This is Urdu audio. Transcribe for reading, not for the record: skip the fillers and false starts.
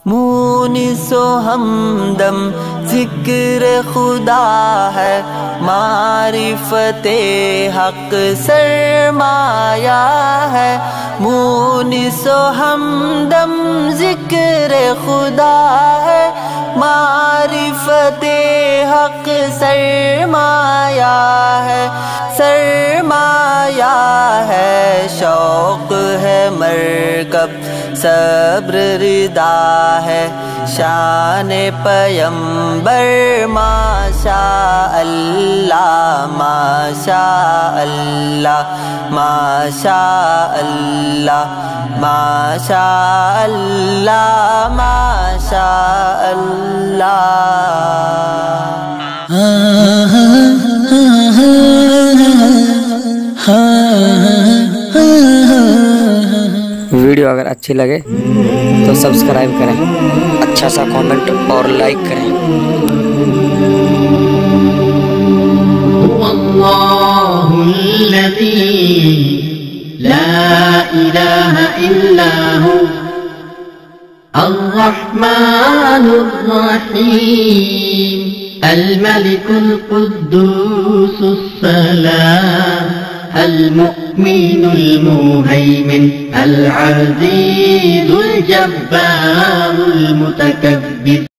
مونس و ہمدم ذکر خدا ہے، معرفت حق سرمایہ ہے۔ مونس و ہمدم ذکر خدا ہے، معرفت حق سرمایہ ہے۔ سرمایہ ہے شوق ہے مرکب، صبر رضا ہے شان پیمبر۔ ماشاء اللہ ماشاء اللہ ماشاء اللہ ماشاء اللہ ماشاء اللہ۔ ویڈیو اگر اچھی لگے تو سبسکرائب کریں، اچھا سا کامنٹ اور لائک کریں۔ اللہ الذی لا الہ الا هو الرحمن الرحیم الملک القدوس السلام المؤمن المهيمن العزيز الجبار المتكبر۔